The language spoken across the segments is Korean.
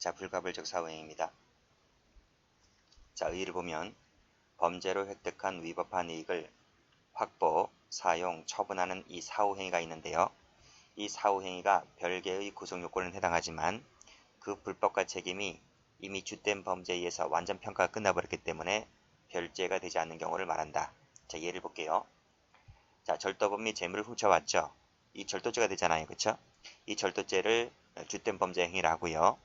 자, 불가불적 사후행위입니다. 자, 의의를 보면 범죄로 획득한 위법한 이익을 확보, 사용, 처분하는 이 사후행위가 있는데요. 이 사후행위가 별개의 구성요건에 해당하지만 그 불법과 책임이 이미 주된 범죄에 의해서 완전 평가가 끝나버렸기 때문에 별죄가 되지 않는 경우를 말한다. 자, 예를 볼게요. 자, 절도범이 재물을 훔쳐왔죠. 이 절도죄가 되잖아요. 그쵸? 이 절도죄를 주된 범죄 행위를 하고요.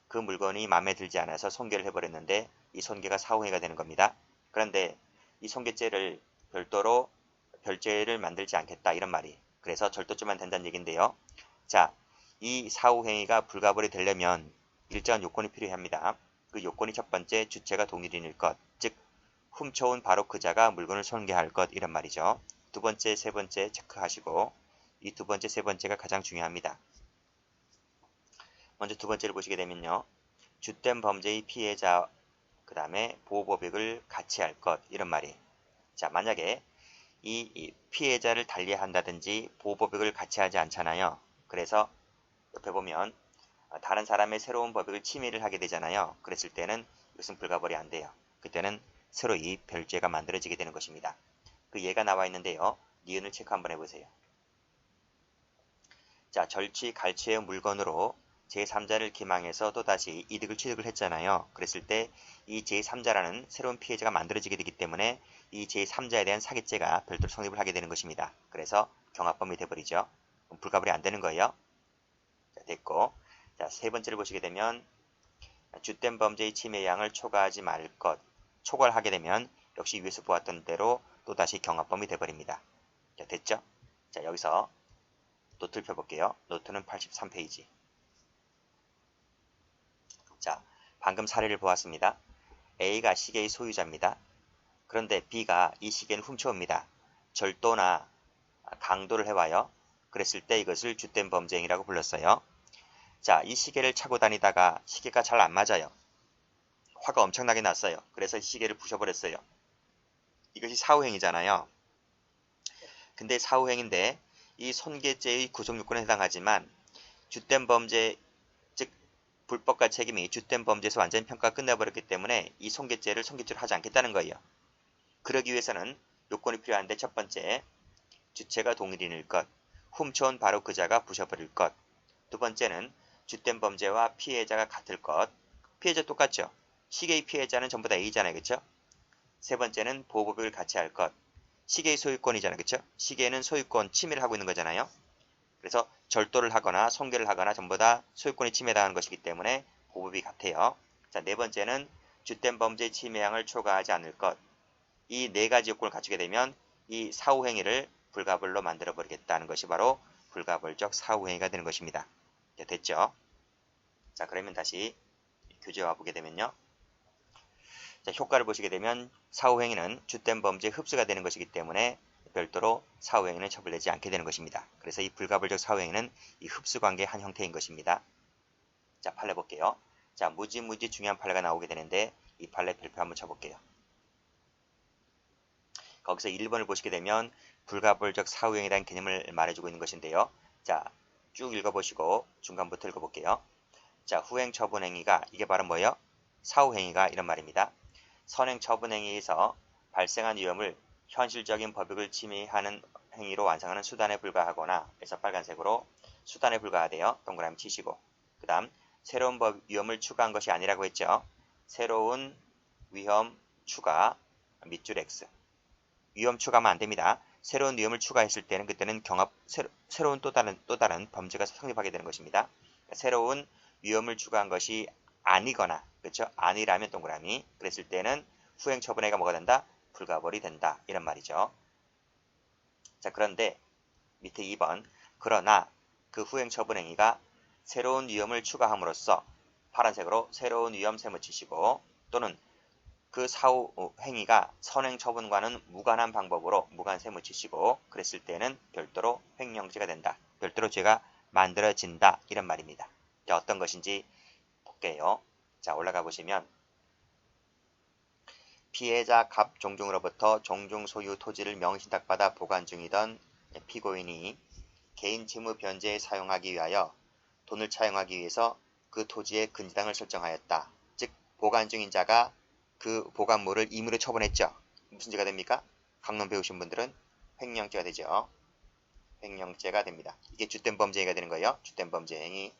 그 물건이 마음에 들지 않아서 손괴를 해버렸는데 이 손괴가 사후행위가 되는 겁니다. 그런데 이 손괴죄를 별도로 별죄를 만들지 않겠다 이런 말이. 그래서 절도죄만 된다는 얘기인데요. 자, 이 사후행위가 불가불이 되려면 일정한 요건이 필요합니다. 그 요건이 첫 번째, 주체가 동일인일 것, 즉 훔쳐온 바로 그 자가 물건을 손괴할 것 이런 말이죠. 두 번째, 세 번째 체크하시고 이 두 번째, 세 번째가 가장 중요합니다. 먼저 두 번째를 보시게 되면요. 주된 범죄의 피해자 그 다음에 보호법익을 같이 할 것 이런 말이. 자, 만약에 이 피해자를 달리한다든지 보호법익을 같이 하지 않잖아요. 그래서 옆에 보면 다른 사람의 새로운 법익을 침해를 하게 되잖아요. 그랬을 때는 이것은 불가벌이 안 돼요. 그때는 새로 이 별죄가 만들어지게 되는 것입니다. 그 예가 나와 있는데요. 니은을 체크 한번 해보세요. 자, 절취, 갈취의 물건으로 제3자를 기망해서 또다시 이득을 취득을 했잖아요. 그랬을 때 이 제3자라는 새로운 피해자가 만들어지게 되기 때문에 이 제3자에 대한 사기죄가 별도로 성립을 하게 되는 것입니다. 그래서 경합범이 돼버리죠. 불가불이 안 되는 거예요. 자, 됐고. 자, 세 번째를 보시게 되면 주된 범죄의 침해 양을 초과하지 말 것. 초과를 하게 되면 역시 위에서 보았던 대로 또다시 경합범이 돼버립니다. 자, 됐죠? 자, 여기서 노트를 펴볼게요. 노트는 83페이지. 자, 방금 사례를 보았습니다. A가 시계의 소유자입니다. 그런데 B가 이 시계를 훔쳐옵니다. 절도나 강도를 해와요. 그랬을 때 이것을 주된 범죄 행위라고 불렀어요. 자, 이 시계를 차고 다니다가 시계가 잘 안 맞아요. 화가 엄청나게 났어요. 그래서 시계를 부셔버렸어요. 이것이 사후행위잖아요. 근데 사후행위인데 이 손괴죄의 구성요건에 해당하지만 주된 범죄, 즉 불법과 책임이 주된 범죄에서 완전히 평가가 끝나버렸기 때문에 이 손괴죄를 손괴죄로 하지 않겠다는 거예요. 그러기 위해서는 요건이 필요한데 첫 번째, 주체가 동일인일 것, 훔쳐온 바로 그 자가 부셔버릴 것. 두 번째는 주된 범죄와 피해자가 같을 것. 피해자 똑같죠? 시계의 피해자는 전부 다 A잖아요. 그쵸? 세 번째는 보호법익을 같이 할 것. 시계의 소유권이잖아요. 그쵸? 시계는 소유권 침해를 하고 있는 거잖아요. 그래서 절도를 하거나 손괴를 하거나 전부 다 소유권이 침해당하는 것이기 때문에 보호법이 같아요. 자, 네 번째는 주된 범죄의 침해양을 초과하지 않을 것. 이 네 가지 요건을 갖추게 되면 이 사후행위를 불가불로 만들어 버리겠다는 것이 바로 불가불적 사후행위가 되는 것입니다. 자, 됐죠? 자, 그러면 다시 교재에 와보게 되면요. 자, 효과를 보시게 되면 사후행위는 주된 범죄에 흡수가 되는 것이기 때문에 별도로 사후행위는 처벌되지 않게 되는 것입니다. 그래서 이 불가불적 사후행위는 이 흡수관계의 한 형태인 것입니다. 자, 판례 볼게요. 자, 무지무지 중요한 판례가 나오게 되는데 이 판례 별표 한번 쳐볼게요. 거기서 1번을 보시게 되면 불가불적 사후행위라는 개념을 말해주고 있는 것인데요. 자, 쭉 읽어보시고 중간부터 읽어볼게요. 자, 후행 처분행위가 이게 바로 뭐예요? 사후행위가 이런 말입니다. 선행 처분행위에서 발생한 위험을 현실적인 법익을 침해하는 행위로 완성하는 수단에 불과하거나 해서 빨간색으로 수단에 불과하대요. 동그라미 치시고 그 다음 새로운 위험을 추가한 것이 아니라고 했죠. 새로운 위험 추가 밑줄 X 위험 추가하면 안됩니다. 새로운 위험을 추가했을 때는 그때는 새로운 또 다른 범죄가 성립하게 되는 것입니다. 새로운 위험을 추가한 것이 아니거나 그렇죠? 아니라면 동그라미 그랬을 때는 후행 처분행위가 뭐가 된다? 불가벌이 된다. 이런 말이죠. 자, 그런데 밑에 2번 그러나 그 후행 처분행위가 새로운 위험을 추가함으로써 파란색으로 새로운 위험 세무치시고 또는 그 사후 행위가 선행 처분과는 무관한 방법으로 무관 세무치시고 그랬을 때는 별도로 횡령죄가 된다. 별도로 죄가 만들어진다. 이런 말입니다. 자, 어떤 것인지 볼게요. 자, 올라가 보시면 피해자 갑 종중으로부터 종중 소유 토지를 명의신탁받아 보관 중이던 피고인이 개인 채무 변제에 사용하기 위하여 돈을 차용하기 위해서 그 토지의 근저당을 설정하였다. 즉 보관 중인 자가 그 보관물을 임의로 처분했죠. 무슨 죄가 됩니까? 강론 배우신 분들은 횡령죄가 되죠. 횡령죄가 됩니다. 이게 주된 범죄 행위가 되는 거예요. 주된 범죄 행위.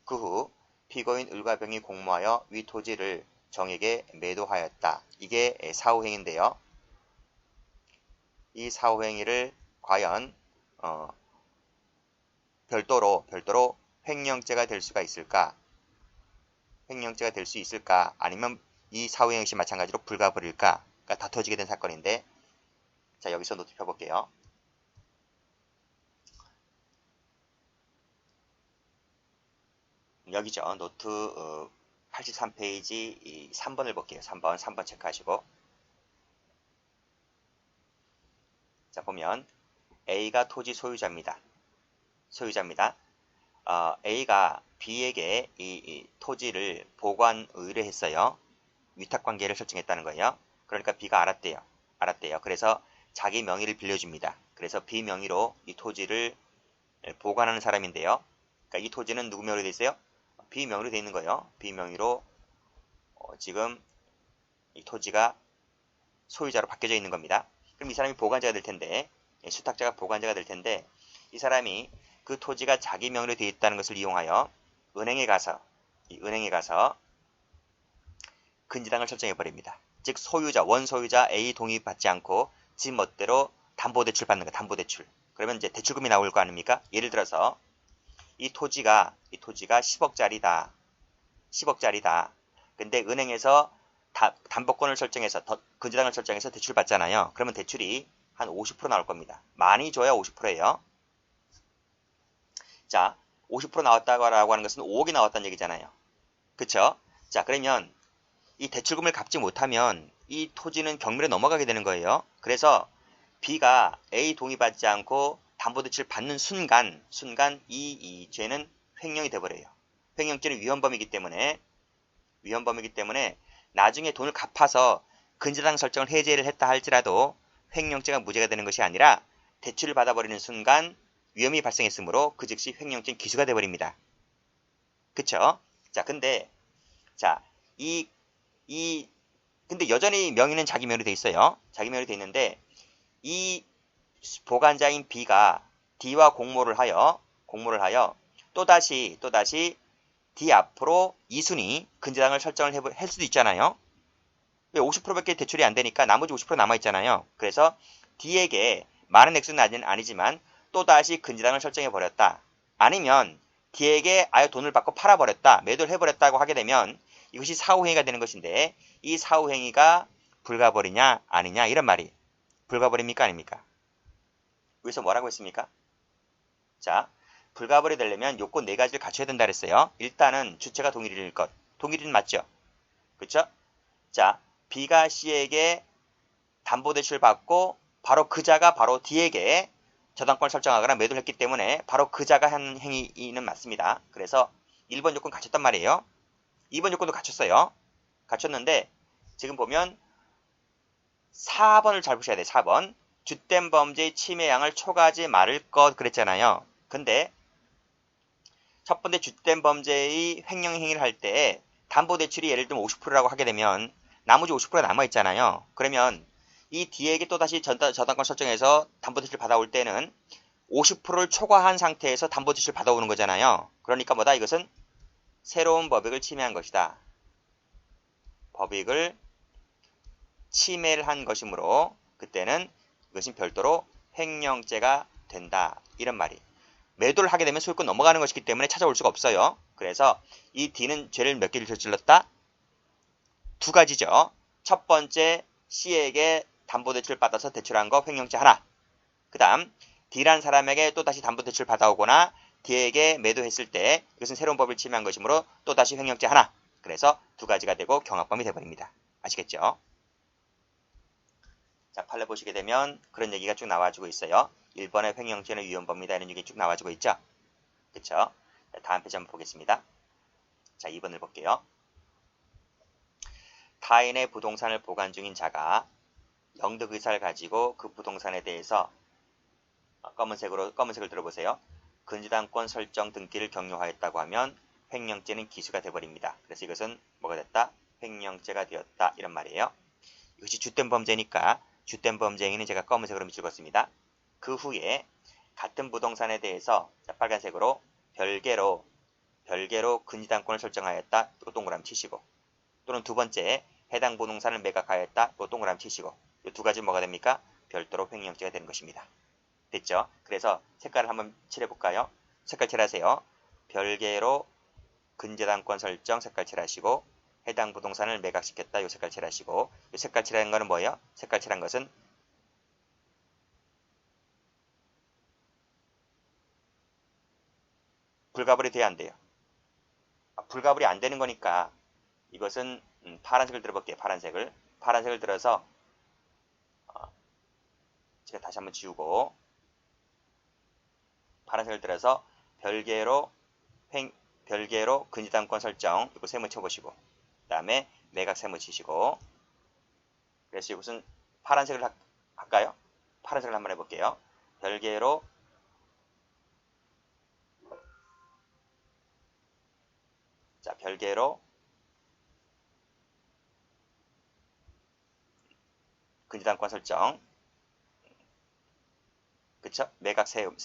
그 후 피고인 을과 병이 공모하여 위 토지를 정에게 매도하였다. 이게 사후행위인데요. 이 사후행위를 과연 별도로 횡령죄가 될 수가 있을까? 횡령죄가 될 수 있을까? 아니면 이 사후행위 역시 마찬가지로 불가버릴까? 그러니까 다퉈지게 된 사건인데, 자 여기서 노트 펴볼게요. 여기죠. 노트 83페이지 3번을 볼게요. 3번 체크하시고. 자 보면 A가 토지 소유자입니다. A가 B에게 이 토지를 보관 의뢰했어요. 위탁관계를 설정했다는 거예요. 그러니까 B가 알았대요. 그래서 자기 명의를 빌려줍니다. 그래서 B 명의로 이 토지를 보관하는 사람인데요. 그러니까 이 토지는 누구 명의로 돼 있어요? B 명의로 돼 있는 거예요. B 명의로 지금 이 토지가 소유자로 바뀌어져 있는 겁니다. 그럼 이 사람이 보관자가 될 텐데, 수탁자가 보관자가 될 텐데, 이 사람이 그 토지가 자기 명의로 되어 있다는 것을 이용하여 은행에 가서 근저당을 설정해 버립니다. 즉 원소유자 A 동의받지 않고 지 멋대로 담보대출 받는 거, 담보대출. 그러면 이제 대출금이 나올 거 아닙니까? 예를 들어서 이 토지가 10억짜리다. 근데 은행에서 담보권을 설정해서 근저당을 설정해서 대출 받잖아요. 그러면 대출이 한 50% 나올 겁니다. 많이 줘야 50%예요. 자, 50% 나왔다고 하는 것은 5억이 나왔다는 얘기잖아요. 그쵸? 자, 그러면 이 대출금을 갚지 못하면 이 토지는 경매로 넘어가게 되는 거예요. 그래서 B가 A 동의받지 않고 담보대출 받는 순간 이 죄는 횡령이 돼버려요. 횡령죄는 위헌범이기 때문에 나중에 돈을 갚아서 근저당 설정을 해제를 했다 할지라도 횡령죄가 무죄가 되는 것이 아니라 대출을 받아버리는 순간 위험이 발생했으므로 그 즉시 횡령죄는 기수가 돼버립니다. 그쵸? 자, 근데 근데 여전히 명의는 자기 명의로 돼 있어요. 자기 명의로 돼 있는데 이 보관자인 B가 D와 공모를 하여 또다시 D 앞으로 2순위 근저당을 설정을 할 수도 있잖아요. 왜 50%밖에 대출이 안 되니까 나머지 50% 남아있잖아요. 그래서 D에게 많은 액수는 아니지만 또다시 근저당을 설정해 버렸다. 아니면 D에게 아예 돈을 받고 팔아버렸다. 매도를 해버렸다고 하게 되면 이것이 사후행위가 되는 것인데 이 사후행위가 불가벌이냐 아니냐 이런 말이 불가벌입니까 아닙니까? 여기서 뭐라고 했습니까? 자, 불가벌이 되려면 요건 4가지를 갖춰야 된다 그랬어요. 일단은 주체가 동일일 것. 동일은 맞죠? 그쵸? 자, B가 C에게 담보대출 받고 바로 그자가 바로 D에게 저당권을 설정하거나 매도를 했기 때문에 바로 그자가 한 행위는 맞습니다. 그래서 1번 요건 갖췄단 말이에요. 2번 요건도 갖췄어요. 갖췄는데 지금 보면 4번을 잘 보셔야 돼요. 4번. 주된 범죄의 침해양을 초과하지 말을 것 그랬잖아요. 근데 첫 번째 주된 범죄의 횡령 행위를 할 때 담보대출이 예를 들면 50%라고 하게 되면 나머지 50%가 남아있잖아요. 그러면 이 D에게 또다시 저당권 설정해서 담보대출 받아올 때는 50%를 초과한 상태에서 담보대출 받아오는 거잖아요. 그러니까 뭐다? 이것은 새로운 법익을 침해한 것이다. 법익을 침해를 한 것이므로 그때는 이것은 별도로 횡령죄가 된다. 이런 말이. 매도를 하게 되면 소유권 넘어가는 것이기 때문에 찾아올 수가 없어요. 그래서 이 D는 죄를 몇 개를 저질렀다? 2가지죠. 첫 번째 C에게 담보대출 받아서 대출한 거 횡령죄 하나. 그 다음 D란 사람에게 또다시 담보대출 받아오거나 D에게 매도했을 때 이것은 새로운 법을 침해한 것이므로 또다시 횡령죄 하나. 그래서 2가지가 되고 경합범이 되어버립니다. 아시겠죠? 자, 판례 보시게 되면 그런 얘기가 쭉 나와주고 있어요. 1번의 횡령죄는 위헌범이다 이런 얘기 쭉 나와주고 있죠. 그쵸? 자, 다음 페이지 한번 보겠습니다. 자, 2번을 볼게요. 타인의 부동산을 보관 중인 자가 영득 의사를 가지고 그 부동산에 대해서 검은색을 들어보세요. 근저당권 설정 등기를 경료하였다고 하면 횡령죄는 기수가 되어버립니다. 그래서 이것은 뭐가 됐다? 횡령죄가 되었다. 이런 말이에요. 이것이 주된 범죄니까 주된 범죄 행위는 제가 검은색으로 밑줄었습니다. 그 후에 같은 부동산에 대해서 빨간색으로 별개로 근저당권을 설정하였다. 또 동그라미 치시고, 또는 두 번째 해당 부동산을 매각하였다. 또 동그라미 치시고, 이 두 가지 뭐가 됩니까? 별도로 횡령죄가 되는 것입니다. 됐죠? 그래서 색깔을 한번 칠해볼까요? 색깔 칠하세요. 별개로 근저당권 설정 색깔 칠하시고, 해당 부동산을 매각시켰다. 이 색깔 칠하시고, 이 색깔 칠한 거는 뭐예요? 색깔 칠한 것은 불가불이 돼야 안 돼요. 불가불이 안 되는 거니까 이것은 파란색을 들어볼게요. 파란색을 들어서 제가 다시 한번 지우고, 파란색을 들어서 별개로 근저당권 설정 이거 세모 쳐보시고, 그 다음에 매각 세모 치시고, 그래서 이것은 파란색을 할까요? 파란색을 한번 해볼게요. 별개로 근저당권 설정, 그쵸? 매각 세모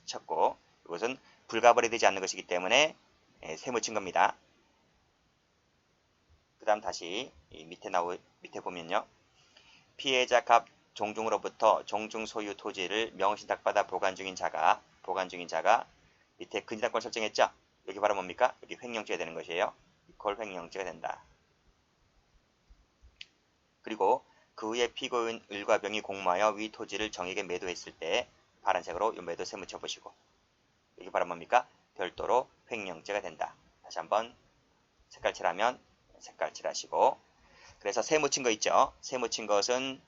쳤고, 이것은 불가벌이 되지 않는 것이기 때문에 세모 친 겁니다. 그 다음 다시 밑에 보면요. 피해자 갑 종중으로부터 종중 소유 토지를 명신탁받아 보관 중인 자가 밑에 근저당권 설정했죠? 여기 바로 뭡니까? 여기 횡령죄가 되는 것이에요. 이퀄 횡령죄가 된다. 그리고 그 후에 피고인 을과 병이 공모하여 위 토지를 정에게 매도했을 때 파란색으로 이 매도 세모 쳐보시고, 여기 바로 뭡니까? 별도로 횡령죄가 된다. 다시 한번 색깔 칠하면 색깔 칠하시고, 그래서 세모 친 거 있죠? 세모 친 것은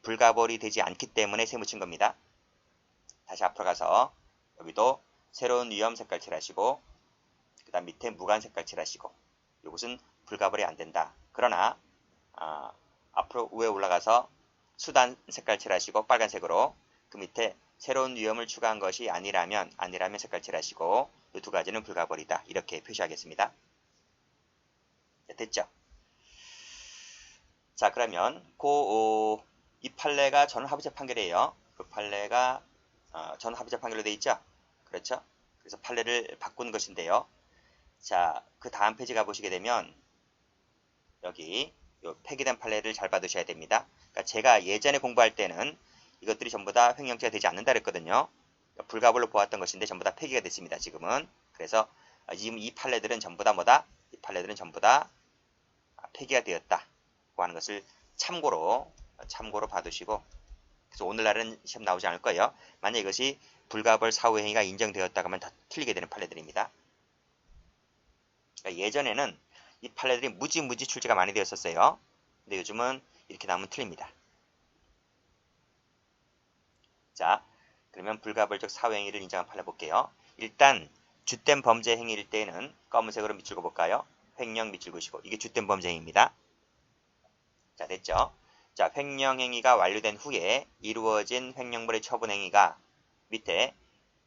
불가벌이 되지 않기 때문에 세모 친 겁니다. 다시 앞으로 가서 여기도 새로운 위험 색깔 칠하시고, 그 다음 밑에 무관 색깔 칠하시고, 이것은 불가벌이 안 된다. 그러나 앞으로 위에 올라가서 수단 색깔 칠하시고 빨간색으로, 그 밑에 새로운 위험을 추가한 것이 아니라면 색깔 칠하시고, 이 두 가지는 불가벌이다. 이렇게 표시하겠습니다. 됐죠? 자, 그러면 이 판례가 전원합의체 판결이에요. 그 판례가 전원합의체 판결로 되어 있죠? 그렇죠? 그래서 판례를 바꾼 것인데요. 자, 그 다음 페이지 가보시게 되면 여기 요 폐기된 판례를 잘 받으셔야 됩니다. 그러니까 제가 예전에 공부할 때는 이것들이 전부 다 횡령죄가 되지 않는다 그랬거든요. 그러니까 불가불로 보았던 것인데 전부 다 폐기가 됐습니다. 지금은. 그래서 지금 이 판례들은 전부 다 뭐다? 이 판례들은 전부 다 폐기가 되었다 하는 것을 참고로 봐두시고, 그래서 오늘날은 시험 나오지 않을 거예요. 만약 이것이 불가벌 사후행위가 인정되었다고 하면 다 틀리게 되는 판례들입니다. 그러니까 예전에는 이 판례들이 무지 출제가 많이 되었었어요. 근데 요즘은 이렇게 나오면 틀립니다. 자, 그러면 불가벌적 사후행위를 인정한 판례 볼게요. 일단 주된 범죄 행위일 때는 검은색으로 밑줄 그어볼까요? 횡령 밑줄 그으시고, 이게 주된 범죄 행위입니다. 자, 됐죠? 자, 횡령행위가 완료된 후에 이루어진 횡령물의 처분행위가 밑에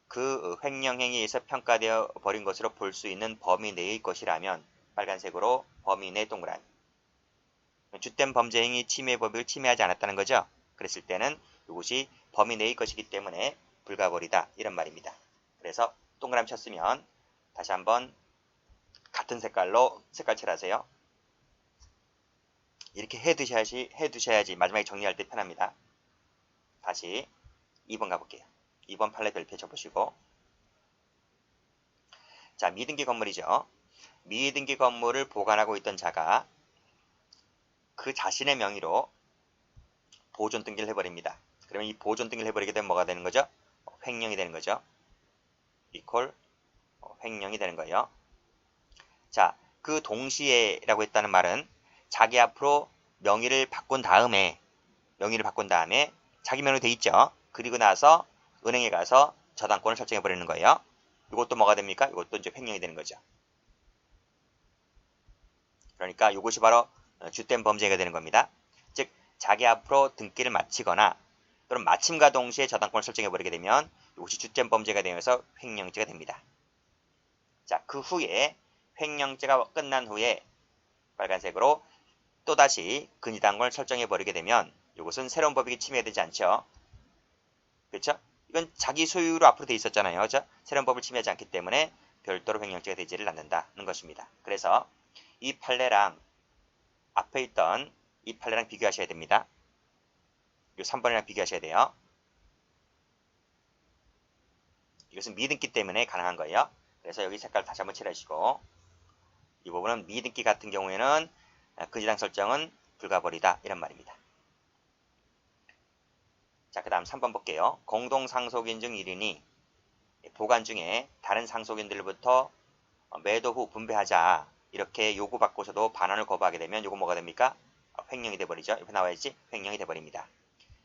그 횡령행위에서 평가되어 버린 것으로 볼 수 있는 범위 내의 것이라면 빨간색으로 범위 내 동그라미. 주된 범죄행위 침해 법익을 침해하지 않았다는 거죠. 그랬을 때는 이것이 범위 내의 것이기 때문에 불가벌이다. 이런 말입니다. 그래서 동그라미 쳤으면 다시 한번 같은 색깔로 색깔 칠하세요. 이렇게 해두셔야지 마지막에 정리할 때 편합니다. 다시 2번 가볼게요. 2번 판례 별표 쳐보시고, 자, 미등기 건물이죠. 미등기 건물을 보관하고 있던 자가 그 자신의 명의로 보존 등기를 해버립니다. 그러면 이 보존 등기를 해버리게 되면 뭐가 되는 거죠? 횡령이 되는 거죠. 이퀄 횡령이 되는 거예요. 자, 그 동시에 라고 했다는 말은 자기 앞으로 명의를 바꾼 다음에 자기 명의로 돼 있죠. 그리고 나서 은행에 가서 저당권을 설정해 버리는 거예요. 이것도 뭐가 됩니까? 이것도 이제 횡령이 되는 거죠. 그러니까 이것이 바로 주된 범죄가 되는 겁니다. 즉 자기 앞으로 등기를 마치거나 또는 마침과 동시에 저당권을 설정해 버리게 되면 이것이 주된 범죄가 되면서 횡령죄가 됩니다. 자, 그 후에 횡령죄가 끝난 후에 빨간색으로 또다시 근저당권을 설정해 버리게 되면 이것은 새로운 법익이 침해되지 않죠. 그렇죠? 이건 자기 소유로 앞으로 돼 있었잖아요. 그렇죠? 새로운 법을 침해하지 않기 때문에 별도로 횡령죄가 되지를 않는다는 것입니다. 그래서 이 판례랑 앞에 있던 이 판례랑 비교하셔야 됩니다. 이 3번이랑 비교하셔야 돼요. 이것은 미등기 때문에 가능한 거예요. 그래서 여기 색깔 다시 한번 칠하시고 이 부분은 미등기 같은 경우에는 근저당 설정은 불가벌이다 이런 말입니다. 자, 그 다음 3번 볼게요. 공동상속인 중 1인이 보관 중에 다른 상속인들로부터 매도 후 분배하자 이렇게 요구받고서도 반환을 거부하게 되면 이거 뭐가 됩니까? 횡령이 돼버리죠. 옆에 나와야지. 횡령이 돼버립니다.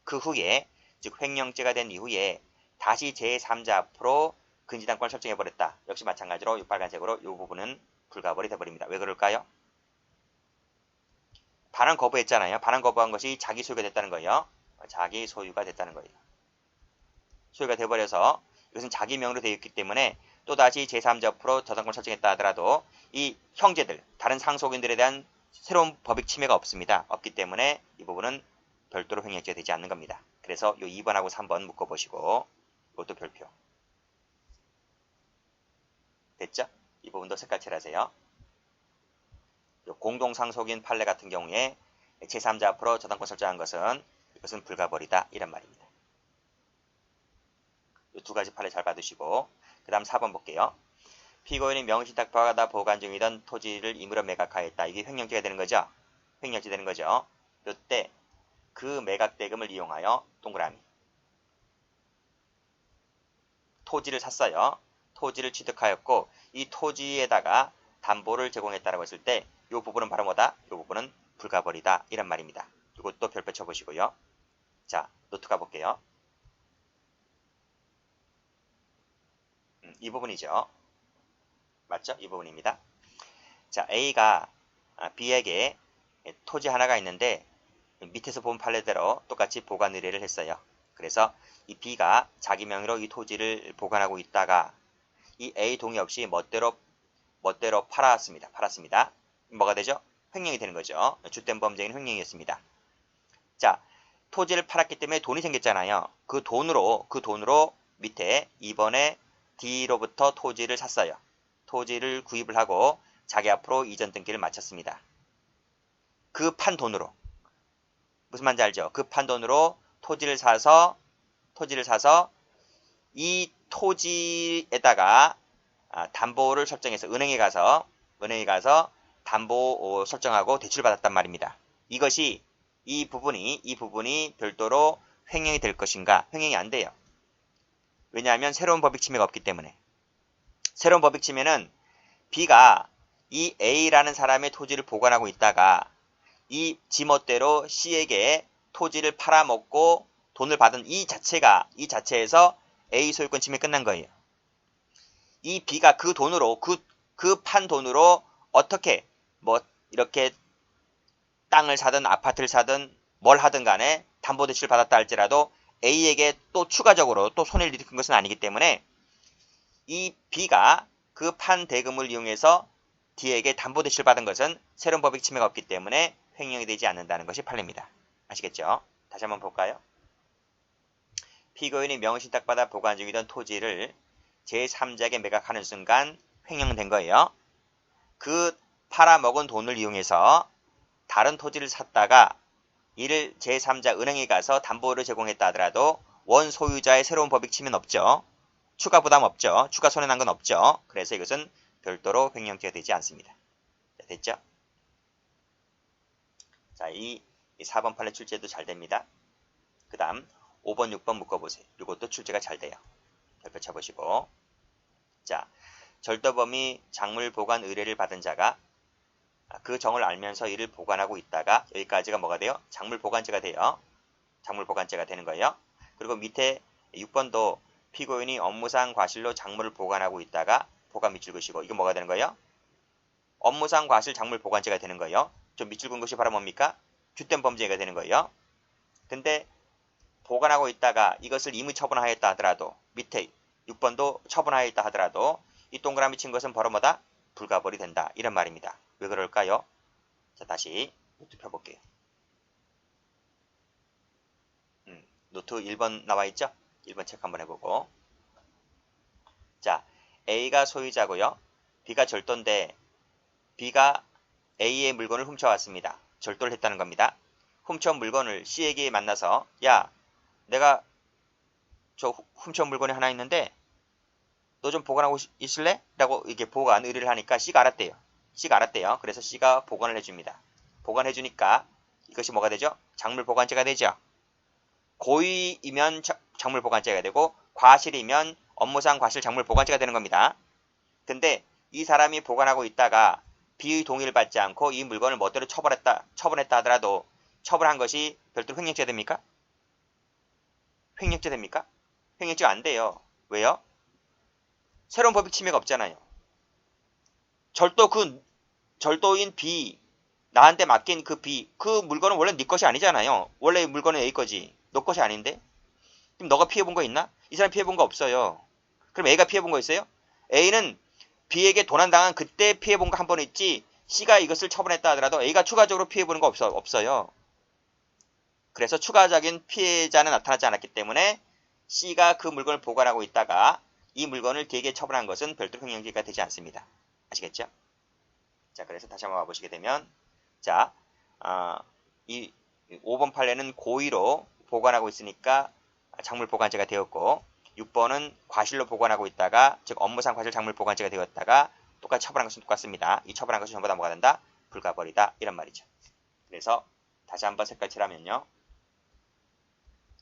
그 후에 즉 횡령죄가 된 이후에 다시 제3자 앞으로 근저당권을 설정해버렸다. 역시 마찬가지로 이 빨간색으로 이 부분은 불가벌이 돼버립니다. 왜 그럴까요? 반환 거부했잖아요. 반환 거부한 것이 자기 소유가 됐다는 거예요. 자기 소유가 됐다는 거예요. 소유가 돼버려서 이것은 자기 명의로 되어 있기 때문에 또다시 제3자 앞으로 저당권을 설정했다 하더라도 이 형제들, 다른 상속인들에 대한 새로운 법익 침해가 없습니다. 없기 때문에 이 부분은 별도로 횡령죄가 되지 않는 겁니다. 그래서 이 2번하고 3번 묶어보시고 이것도 별표. 됐죠? 이 부분도 색깔 칠하세요. 공동상속인 판례 같은 경우에 제3자 앞으로 저당권 설정한 것은 이것은 불가벌이다 이런 말입니다. 이 두 가지 판례 잘 받으시고 그 다음 4번 볼게요. 피고인이 명의신탁받아 보관 중이던 토지를 임의로 매각하였다. 이게 횡령죄가 되는 거죠. 횡령죄 되는 거죠. 이때 그 매각 대금을 이용하여 동그라미 토지를 샀어요. 토지를 취득하였고 이 토지에다가 담보를 제공했다라고 했을 때 이 부분은 바로 뭐다? 이 부분은 불가벌이다 이란 말입니다. 이것도 별표 쳐보시고요. 자, 노트 가볼게요. 이 부분이죠. 맞죠? 이 부분입니다. 자, A가 B에게 토지 하나가 있는데 밑에서 본 판례대로 똑같이 보관 의뢰를 했어요. 그래서 이 B가 자기 명의로 이 토지를 보관하고 있다가 이 A 동의 없이 멋대로 팔았습니다. 뭐가 되죠? 횡령이 되는 거죠. 주된 범죄인 횡령이었습니다. 자, 토지를 팔았기 때문에 돈이 생겼잖아요. 그 돈으로 밑에 2번에 D로부터 토지를 샀어요. 토지를 구입을 하고 자기 앞으로 이전 등기를 마쳤습니다. 그 판 돈으로 무슨 말인지 알죠? 그 판 돈으로 토지를 사서 이 토지에다가 담보를 설정해서 은행에 가서 담보 설정하고 대출받았단 말입니다. 이것이 이 부분이 별도로 횡령이 될 것인가? 횡령이 안 돼요. 왜냐하면 새로운 법익 침해가 없기 때문에. 새로운 법익 침해는 B가 이 A라는 사람의 토지를 보관하고 있다가 이 지멋대로 C에게 토지를 팔아먹고 돈을 받은 이 자체에서 A 소유권 침해 끝난 거예요. 이 B가 그 돈으로 그 판 돈으로 어떻게 이렇게 땅을 사든 아파트를 사든 뭘 하든 간에 담보대출을 받았다 할지라도 A에게 또 추가적으로 또 손해를 일으킨 것은 아니기 때문에 이 B가 그 판 대금을 이용해서 D에게 담보대출을 받은 것은 새로운 법익 침해가 없기 때문에 횡령이 되지 않는다는 것이 판례입니다. 아시겠죠? 다시 한번 볼까요? 피고인이 명의신탁받아 보관 중이던 토지를 제3자에게 매각하는 순간 횡령된 거예요. 그 팔아먹은 돈을 이용해서 다른 토지를 샀다가 이를 제3자 은행에 가서 담보를 제공했다 하더라도 원소유자의 새로운 법익 침해는 없죠. 추가 부담 없죠. 추가 손해난 건 없죠. 그래서 이것은 별도로 횡령죄가 되지 않습니다. 자, 됐죠? 자, 이 4번 판례 출제도 잘 됩니다. 그 다음 5번, 6번 묶어보세요. 이것도 출제가 잘 돼요. 별표 쳐보시고. 자, 절도범이 작물 보관 의뢰를 받은 자가 그 정을 알면서 이를 보관하고 있다가 여기까지가 뭐가 돼요? 작물 보관죄가 돼요. 작물 보관죄가 되는 거예요. 그리고 밑에 6번도 피고인이 업무상 과실로 작물을 보관하고 있다가 보관 밑줄 그으시고 이거 뭐가 되는 거예요? 업무상 과실 작물 보관죄가 되는 거예요. 좀 밑줄 그은 것이 바로 뭡니까? 주된 범죄가 되는 거예요. 근데 보관하고 있다가 이것을 임의 처분하였다 하더라도 밑에 6번도 처분하였다 하더라도 이 동그라미 친 것은 바로 뭐다? 불가벌이 된다. 이런 말입니다. 왜 그럴까요? 자, 다시 노트 펴볼게요. 노트 1번 나와 있죠? 1번 체크 한번 해보고. 자, A가 소유자고요. B가 절도인데 B가 A의 물건을 훔쳐왔습니다. 절도를 했다는 겁니다. 훔쳐온 물건을 C에게 만나서 야, 내가 저 훔쳐온 물건이 하나 있는데 너 좀 보관하고 있을래? 라고 이렇게 보관 의뢰를 하니까 C가 알았대요. C가 알았대요. 그래서 C가 보관을 해줍니다. 보관해주니까 이것이 뭐가 되죠? 작물 보관죄가 되죠. 고의이면 작물 보관죄가 되고 과실이면 업무상 과실 작물 보관죄가 되는 겁니다. 근데 이 사람이 보관하고 있다가 B의 동의를 받지 않고 이 물건을 멋대로 처분했다 하더라도 처분한 것이 별도로 횡령죄 됩니까? 횡령죄 됩니까? 횡령죄가 안 돼요. 왜요? 새로운 법익 침해가 없잖아요. 절도인 B, 나한테 맡긴 그 B, 그 물건은 원래 네 것이 아니잖아요. 원래 물건은 A 거지. 너 것이 아닌데? 그럼 너가 피해본 거 있나? 이 사람 피해본 거 없어요. 그럼 A가 피해본 거 있어요? A는 B에게 도난당한 그때 피해본 거 한 번 있지, C가 이것을 처분했다 하더라도 A가 추가적으로 피해보는 거 없어요. 그래서 추가적인 피해자는 나타나지 않았기 때문에 C가 그 물건을 보관하고 있다가 이 물건을 D에게 처분한 것은 별도로 횡령죄가 되지 않습니다. 아시겠죠? 자, 그래서 다시 한번 와보시게 되면, 자, 이 5번 판례는 고의로 보관하고 있으니까 작물 보관죄가 되었고, 6번은 과실로 보관하고 있다가, 즉 업무상 과실 작물 보관죄가 되었다가 똑같이 처분한 것은 똑같습니다. 이 처분한 것이 전부 다 뭐가 된다? 불가벌이다. 이런 말이죠. 그래서 다시 한번 색깔칠하면요.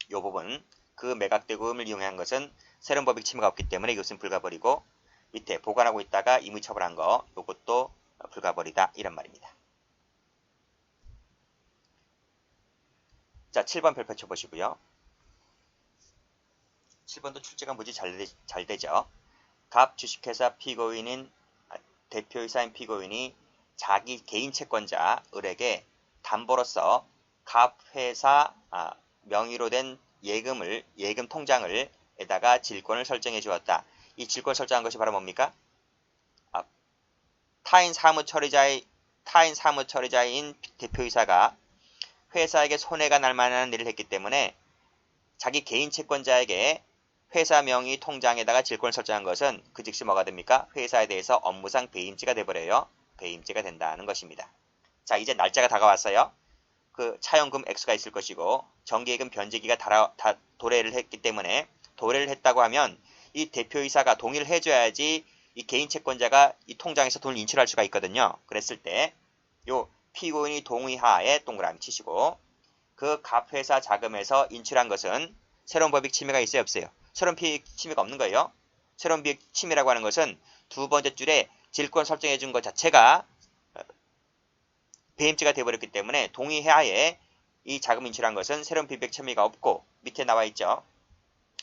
이 부분, 그 매각대금을 이용한 것은 새로운 법익 침해가 없기 때문에 이것은 불가벌이고, 밑에 보관하고 있다가 임의 처분한 거, 이것도 불가벌이다. 이런 말입니다. 자, 7번 별표 쳐보시고요. 7번도 출제가 무지 잘 되죠. 갑 주식회사 피고인인 대표이사인 피고인이 자기 개인 채권자 을에게 담보로서 갑 회사 명의로 된 예금 통장을 에다가 질권을 설정해 주었다. 이 질권 설정한 것이 바로 뭡니까? 타인 사무처리자인 대표이사가 회사에게 손해가 날 만한 일을 했기 때문에 자기 개인 채권자에게 회사 명의 통장에다가 질권을 설정한 것은 그 즉시 뭐가 됩니까? 회사에 대해서 업무상 배임죄가 돼버려요. 배임죄가 된다는 것입니다. 자, 이제 날짜가 다가왔어요. 그 차용금 액수가 있을 것이고 정기예금 변제기가 도래를 했기 때문에, 도래를 했다고 하면 이 대표이사가 동의를 해줘야지 이 개인 채권자가 이 통장에서 돈을 인출할 수가 있거든요. 그랬을 때 요 피고인이 동의하에 동그라미 치시고, 그 갑회사 자금에서 인출한 것은 새로운 법익 침해가 있어요, 없어요? 새로운 법익 침해가 없는 거예요. 새로운 법익 침해라고 하는 것은 두 번째 줄에 질권 설정해 준 것 자체가 배임죄가 되어버렸기 때문에 동의하에 이 자금 인출한 것은 새로운 법익 침해가 없고, 밑에 나와 있죠.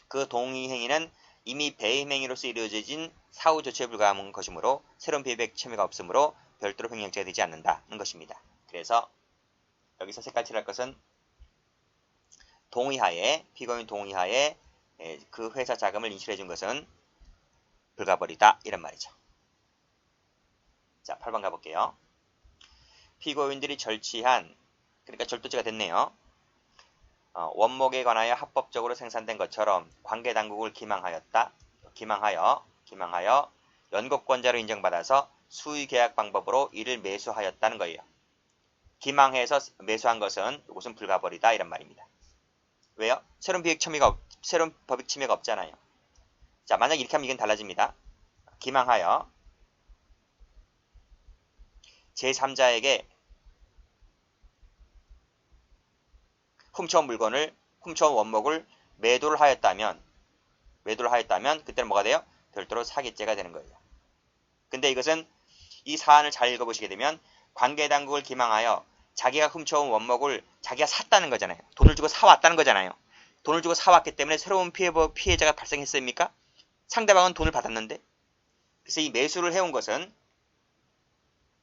그 동의 행위는 이미 배임 행위로서 이루어진 사후 조치에 불과한 것이므로 새로운 법익 침해가 없으므로 별도로 횡령죄가 되지 않는다는 것입니다. 그래서 여기서 색깔칠할 것은 동의하에, 피고인 동의하에 그 회사 자금을 인출해 준 것은 불가벌이다. 이런 말이죠. 자, 8번 가볼게요. 피고인들이 절취한, 그러니까 절도죄가 됐네요. 원목에 관하여 합법적으로 생산된 것처럼 관계당국을 기망하여 연고권자로 인정받아서 수의계약 방법으로 이를 매수하였다는 거예요. 기망해서 매수한 것은 이것은 불가벌이다. 이런 말입니다. 왜요? 새로운 법익 침해가 없잖아요. 자, 만약 이렇게 하면 이건 달라집니다. 기망하여 제3자에게 훔쳐온 원목을 매도를 하였다면 그때는 뭐가 돼요? 별도로 사기죄가 되는 거예요. 근데 이것은 이 사안을 잘 읽어보시게 되면 관계당국을 기망하여 자기가 훔쳐온 원목을 자기가 샀다는 거잖아요. 돈을 주고 사왔다는 거잖아요. 돈을 주고 사왔기 때문에 새로운 피해자가 발생했습니까? 상대방은 돈을 받았는데. 그래서 이 매수를 해온 것은,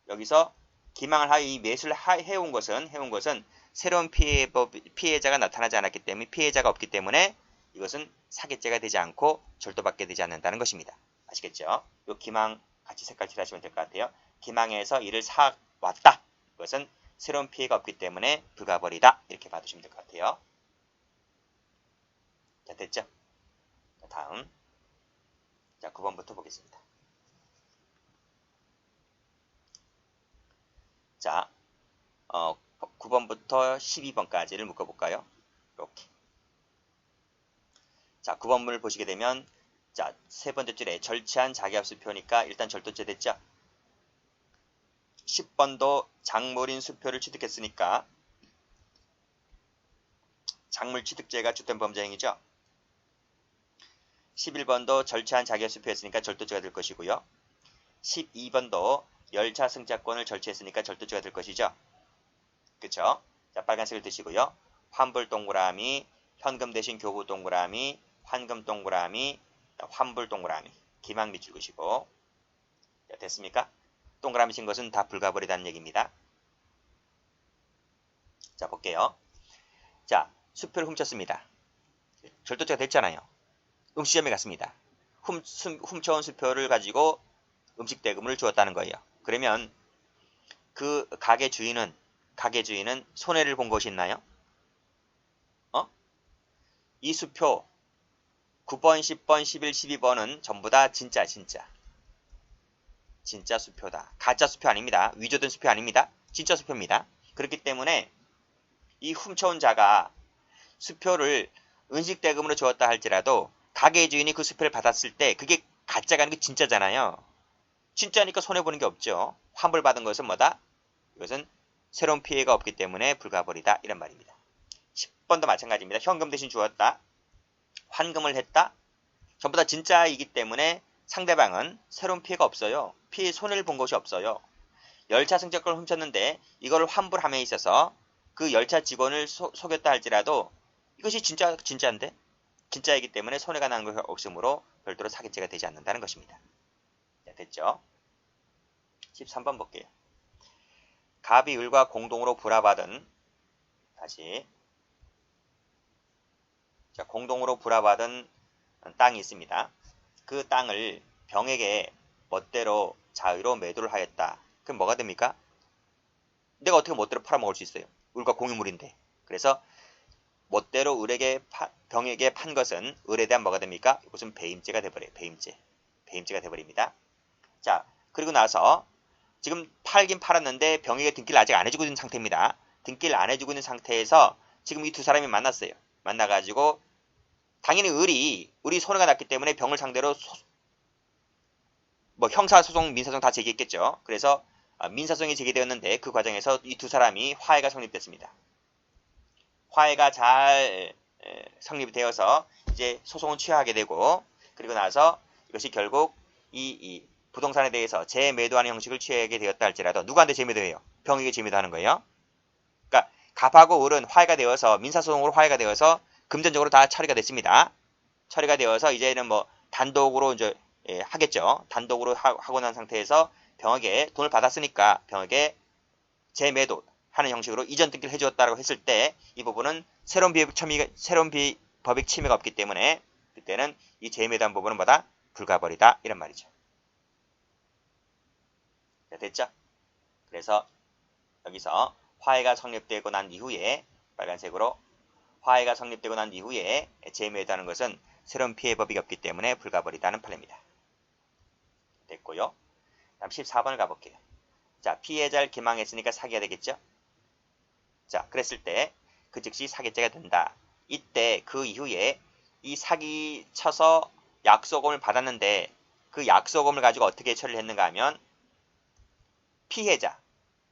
여기서 기망을 하여 이 매수를 해온 것은 새로운 피해자가 나타나지 않았기 때문에, 피해자가 없기 때문에 이것은 사기죄가 되지 않고 절도받게 되지 않는다는 것입니다. 아시겠죠? 요 기망 같이 색깔 칠하시면 될 것 같아요. 기망에서 이를 사 왔다. 이것은 새로운 피해가 없기 때문에 불가버리다. 이렇게 봐두시면 될 것 같아요. 자, 됐죠? 자, 다음. 자, 9번부터 보겠습니다. 자, 9번부터 12번까지를 묶어볼까요? 이렇게. 자, 9번문을 보시게 되면, 자, 세 번째 줄에 절취한 자기합수표니까 일단 절도죄 됐죠? 10번도 작물인 수표를 취득했으니까 작물 취득죄가 주된 범죄 행위죠. 11번도 절취한 자기합수표였으니까 절도죄가 될 것이고요. 12번도 열차 승차권을 절취했으니까 절도죄가 될 것이죠. 그쵸? 자, 빨간색을 드시고요. 환불 동그라미, 현금 대신 교부 동그라미, 환금 동그라미, 환불 동그라미, 기망 밑줄 그시고. 자, 됐습니까? 동그라미 친 것은 다 불가버리다는 얘기입니다. 자, 볼게요. 자, 수표를 훔쳤습니다. 절도죄가 됐잖아요. 음식점에 갔습니다. 훔쳐온 수표를 가지고 음식 대금을 주었다는 거예요. 그러면 그 가게 주인은 손해를 본 것이 있나요? 이 수표 9번, 10번, 11, 12번은 전부 다 진짜 수표다. 가짜 수표 아닙니다. 위조된 수표 아닙니다. 진짜 수표입니다. 그렇기 때문에 이 훔쳐온 자가 수표를 은식 대금으로 주었다 할지라도 가게 주인이 그 수표를 받았을 때 그게 가짜가 아니고 진짜잖아요. 진짜니까 손해보는 게 없죠. 환불받은 것은 뭐다? 이것은 새로운 피해가 없기 때문에 불가버리다 이런 말입니다. 10번도 마찬가지입니다. 현금 대신 주었다. 환금을 했다. 전부 다 진짜이기 때문에 상대방은 새로운 피해가 없어요. 피해 손해를 본 것이 없어요. 열차 승차권을 훔쳤는데 이거를 환불함에 있어서 그 열차 직원을 속였다 할지라도 이것이 진짜인데 진짜이기 때문에 손해가 나는 것이 없으므로 별도로 사기죄가 되지 않는다는 것입니다. 자, 됐죠? 13번 볼게요. 갑이 을과 공동으로 불화받은 다시 자, 공동으로 불화받은 땅이 있습니다. 그 땅을 병에게 멋대로 자유로 매도를 하였다. 그럼 뭐가 됩니까? 내가 어떻게 멋대로 팔아먹을 수 있어요? 을과 공유물인데. 그래서 멋대로 병에게 판 것은 을에 대한 뭐가 됩니까? 이것은 배임죄가 돼버려요. 배임죄가 돼버립니다. 자, 그리고 나서 지금 팔긴 팔았는데 병에게 등기를 아직 안 해주고 있는 상태입니다. 등기를 안 해주고 있는 상태에서 지금 이 두 사람이 만났어요. 만나가지고 당연히 을이 손해가 났기 때문에 병을 상대로 형사소송, 민사소송 다 제기했겠죠. 그래서 민사소송이 제기되었는데 그 과정에서 이 두 사람이 화해가 성립됐습니다. 화해가 잘 성립이 되어서 이제 소송을 취하게 되고 그리고 나서 이것이 결국 이 부동산에 대해서 재매도하는 형식을 취하게 되었다 할지라도 누구한테 재매도해요? 병에게 재매도하는 거예요. 그러니까 갑하고 을은 화해가 되어서 민사소송으로 화해가 되어서 금전적으로 다 처리가 됐습니다. 처리가 되어서 이제는 뭐 단독으로 이제 하겠죠. 단독으로 하고 난 상태에서 병에게 돈을 받았으니까 병에게 재매도 하는 형식으로 이전 등기를 해주었다고 했을 때 이 부분은 새로운 법익 침해가 없기 때문에 그때는 이 재매도한 부분은 뭐다? 불가버리다 이런 말이죠. 자, 됐죠? 그래서 여기서 화해가 성립되고 난 이후에 빨간색으로 화해가 성립되고 난 이후에 재매도하는 것은 새로운 피해 법익이 없기 때문에 불가버리다는 판례입니다. 됐고요. 다음 14번을 가볼게요. 자, 피해자를 기망했으니까 사기가 되겠죠? 자, 그랬을 때 그 즉시 사기죄가 된다. 이때 그 이후에 이 사기 쳐서 약소금을 받았는데 그 약소금을 가지고 어떻게 처리를 했는가 하면 피해자,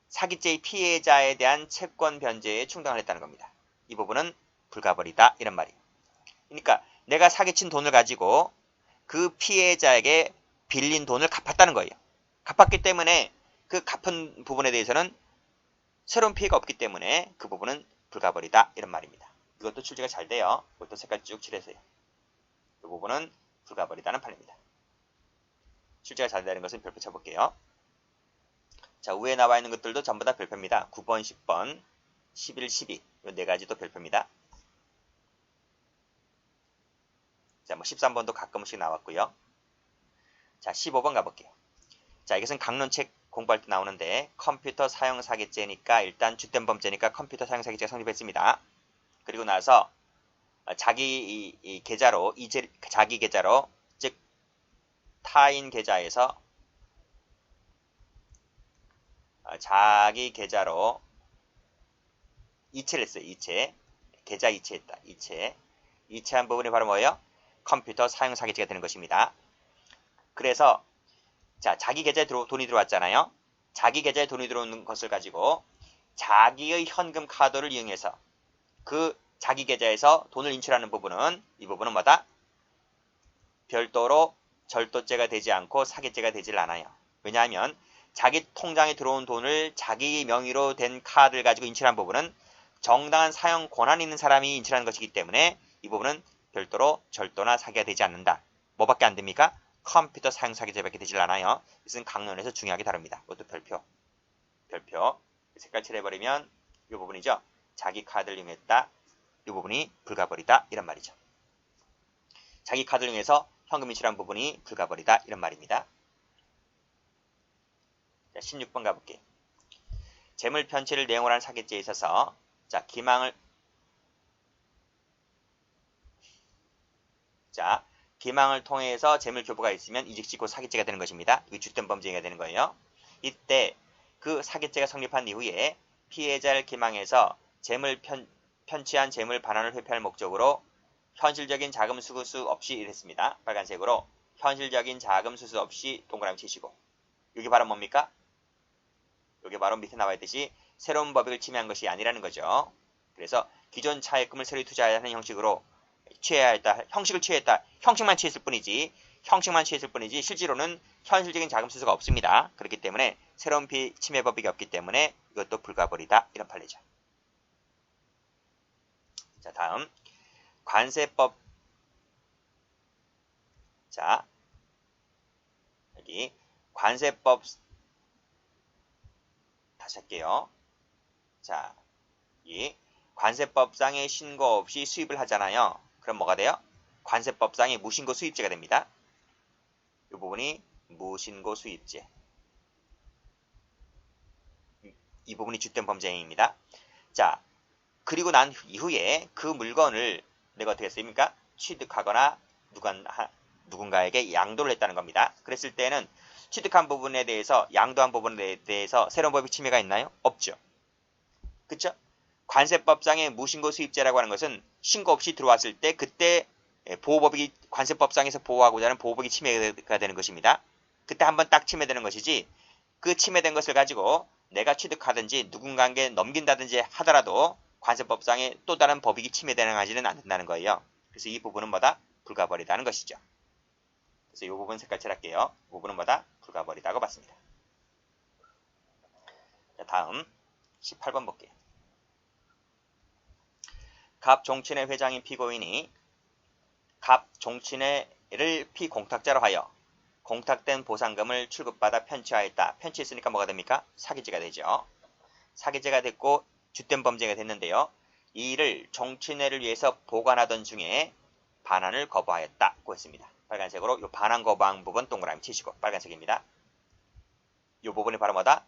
사기죄의 피해자에 대한 채권 변제에 충당을 했다는 겁니다. 이 부분은 불가버리다 이런 말이에요. 그러니까 내가 사기친 돈을 가지고 그 피해자에게 빌린 돈을 갚았다는 거예요. 갚았기 때문에 그 갚은 부분에 대해서는 새로운 피해가 없기 때문에 그 부분은 불가버리다 이런 말입니다. 이것도 출제가 잘 돼요. 이것도 색깔 쭉 칠해서요. 이 부분은 불가버리다는 판례입니다. 출제가 잘 되는 것은 별표 쳐볼게요. 자, 위에 나와 있는 것들도 전부 다 별표입니다. 9번, 10번, 11, 12 이 네 가지도 별표입니다. 자, 뭐 13번도 가끔씩 나왔고요. 자, 15번 가볼게요. 자, 이것은 강론책 공부할 때 나오는데 컴퓨터 사용 사기죄니까 일단 주된 범죄니까 컴퓨터 사용 사기죄가 성립했습니다. 그리고 나서 자기 이 계좌로 자기 계좌로 즉 타인 계좌에서 자기 계좌로 이체를 했어요. 이체. 계좌 이체했다. 이체한 부분이 바로 뭐예요? 컴퓨터 사용 사기죄가 되는 것입니다. 그래서 자, 자기 계좌에 돈이 들어왔잖아요. 자기 계좌에 돈이 들어오는 것을 가지고 자기의 현금 카드를 이용해서 그 자기 계좌에서 돈을 인출하는 부분은 이 부분은 뭐다? 별도로 절도죄가 되지 않고 사기죄가 되질 않아요. 왜냐하면 자기 통장에 들어온 돈을 자기 명의로 된 카드를 가지고 인출한 부분은 정당한 사용 권한이 있는 사람이 인출하는 것이기 때문에 이 부분은 별도로 절도나 사기가 되지 않는다. 뭐밖에 안 됩니까? 컴퓨터 사용 사기죄밖에 되질 않아요. 이것은 강론에서 중요하게 다룹니다. 이것도 별표. 색깔 칠해버리면 이 부분이죠. 자기 카드를 이용했다. 이 부분이 불가벌이다. 이런 말이죠. 자기 카드를 이용해서 현금 인출한 부분이 불가벌이다. 이런 말입니다. 자, 16번 가볼게요. 재물 편취를 내용으로 한 사기죄에 있어서 자, 기망을 통해서 재물 교부가 있으면 이 즉시 곧 사기죄가 되는 것입니다. 이게 주된 범죄가 되는 거예요. 이때 그 사기죄가 성립한 이후에 피해자를 기망해서 편취한 재물 반환을 회피할 목적으로 현실적인 자금 수수 없이 이랬습니다. 빨간색으로 현실적인 자금 수수 없이 동그라미 치시고 이게 바로 뭡니까? 이게 바로 밑에 나와 있듯이 새로운 법익을 침해한 것이 아니라는 거죠. 그래서 기존 차액금을 새로 투자하는 형식으로 취해야 했다. 형식을 취했다. 형식만 취했을 뿐이지 실제로는 현실적인 자금 수수가 없습니다. 그렇기 때문에 새로운 침해 법익이 없기 때문에 이것도 불가벌이다. 이런 판례죠. 자, 다음 관세법. 자, 여기 관세법 다시 할게요. 자, 이 관세법상의 신고 없이 수입을 하잖아요. 그럼 뭐가 돼요? 관세법상의 무신고 수입죄가 됩니다. 이 부분이 무신고 수입죄. 이 부분이 주된 범죄 행위입니다. 자, 그리고 난 이후에 그 물건을 내가 어떻게 했습니까? 취득하거나 누군가에게 양도를 했다는 겁니다. 그랬을 때는 취득한 부분에 대해서 양도한 부분에 대해서 새로운 법익 침해가 있나요? 없죠. 그쵸? 관세법상의 무신고 수입죄라고 하는 것은 신고 없이 들어왔을 때 그때 보호법익이 관세법상에서 보호하고자 하는 보호법익이 침해가 되는 것입니다. 그때 한번 딱 침해되는 것이지 그 침해된 것을 가지고 내가 취득하든지 누군가에게 넘긴다든지 하더라도 관세법상의 또 다른 법익이 침해되는 안 된다는 거예요. 그래서 이 부분은 뭐다? 불가벌이다는 것이죠. 그래서 이 부분 색깔 칠할게요. 이 부분은 뭐다? 불가벌이다고 봤습니다. 자, 다음 18번 볼게요. 갑 종친회 회장인 피고인이 갑 종친회를 피공탁자로 하여 공탁된 보상금을 출급받아 편취하였다. 편취했으니까 뭐가 됩니까? 사기죄가 되죠. 사기죄가 됐고 주된 범죄가 됐는데요. 이 일을 종친회를 위해서 보관하던 중에 반환을 거부하였다고 했습니다. 빨간색으로 이 반환 거부한 부분 동그라미 치시고 빨간색입니다. 이 부분이 바로 뭐다?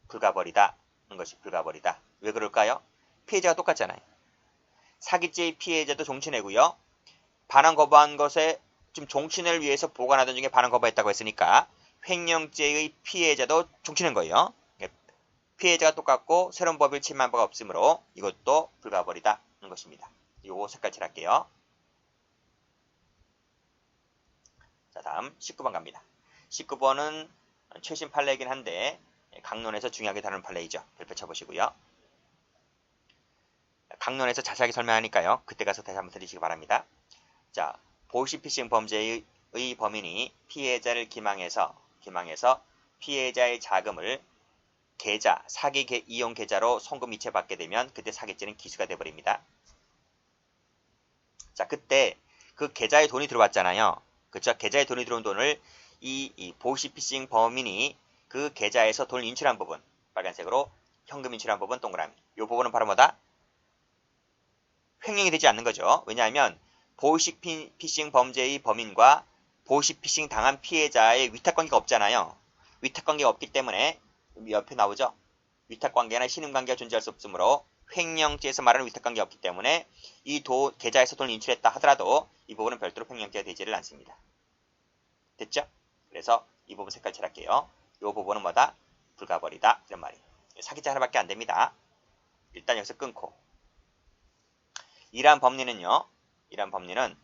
불가벌이다. 것이 불가벌이다. 왜 그럴까요? 피해자가 똑같잖아요. 사기죄의 피해자도 종친회고요. 반환 거부한 것에 좀 종친회를 위해서 보관하던 중에 반환 거부했다고 했으니까 횡령죄의 피해자도 종친회인 거예요. 피해자가 똑같고 새로운 법을 침해한 바가 없으므로 이것도 불가벌이다는 것입니다. 요거 색깔 칠할게요. 자, 다음 19번 갑니다. 19번은 최신 판례이긴 한데 강론에서 중요하게 다루는 판례이죠. 별표 쳐보시고요. 강론에서 자세하게 설명하니까요. 그때 가서 다시 한번 들으시기 바랍니다. 자, 보이스피싱 범죄의 범인이 피해자를 기망해서 피해자의 자금을 계좌, 사기 이용 계좌로 송금 이체받게 되면 그때 사기죄는 기수가 되어버립니다. 자, 그때 그 계좌에 돈이 들어왔잖아요. 그쵸? 계좌에 돈이 들어온 돈을 이 보이스피싱 범인이 그 계좌에서 돈을 인출한 부분, 빨간색으로 현금 인출한 부분 동그라미. 이 부분은 바로 뭐다? 횡령이 되지 않는 거죠. 왜냐하면 보이스피싱 범죄의 범인과 보시피싱 당한 피해자의 위탁관계가 없잖아요. 위탁관계가 없기 때문에 옆에 나오죠. 위탁관계나 신임관계가 존재할 수 없으므로 횡령죄에서 말하는 위탁관계가 없기 때문에 이 계좌에서 돈을 인출했다 하더라도 이 부분은 별도로 횡령죄가 되지를 않습니다. 됐죠? 그래서 이 부분 색깔 칠할게요. 이 부분은 뭐다? 불가벌이다. 이런 말이에요. 사기죄 하나밖에 안 됩니다. 일단 여기서 끊고. 이러한 법리는요. 이러한 법리는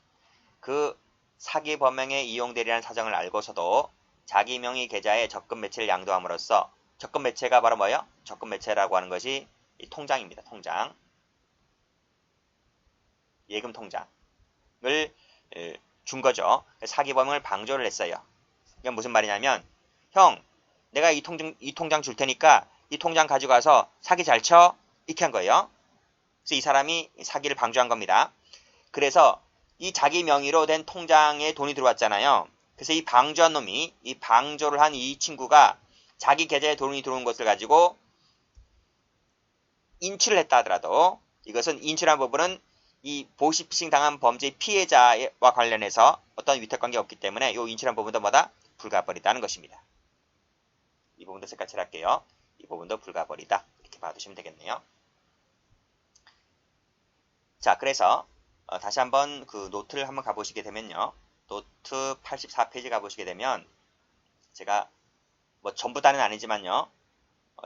그 사기 범행에 이용되리라는 사정을 알고서도 자기 명의 계좌에 적금 매체를 양도함으로써 적금 매체가 바로 뭐예요? 적금 매체라고 하는 것이 이 통장입니다. 통장. 예금 통장을 준 거죠. 사기 범행을 방조를 했어요. 이게 무슨 말이냐면 형 내가 이 통장 줄 테니까 이 통장 가지고 가서 사기 잘 쳐. 이렇게 한 거예요. 그래서 이 사람이 사기를 방조한 겁니다. 그래서 이 자기 명의로 된 통장에 돈이 들어왔잖아요. 그래서 이 방조한 놈이 이 방조를 한 이 친구가 자기 계좌에 돈이 들어온 것을 가지고 인출을 했다 하더라도 이것은 인출한 부분은 이 보시피싱 당한 범죄의 피해자와 관련해서 어떤 위탁관계가 없기 때문에 이 인출한 부분도 뭐다? 불가벌이다는 것입니다. 이 부분도 색깔 칠할게요. 이 부분도 불가벌이다. 이렇게 봐두시면 되겠네요. 자, 그래서 다시 한번 그 노트를 한번 가보시게 되면요. 노트 84페이지 가보시게 되면 제가 뭐 전부 다는 아니지만요.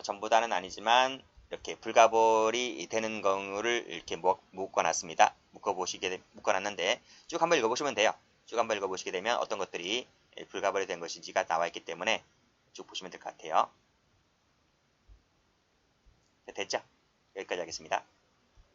전부 다는 아니지만 이렇게 불가벌이 되는 경우를 이렇게 묶어놨습니다. 묶어놨는데 쭉 한번 읽어보시면 돼요. 쭉 한번 읽어보시게 되면 어떤 것들이 불가벌이 된 것인지가 나와있기 때문에 쭉 보시면 될 것 같아요. 됐죠? 여기까지 하겠습니다.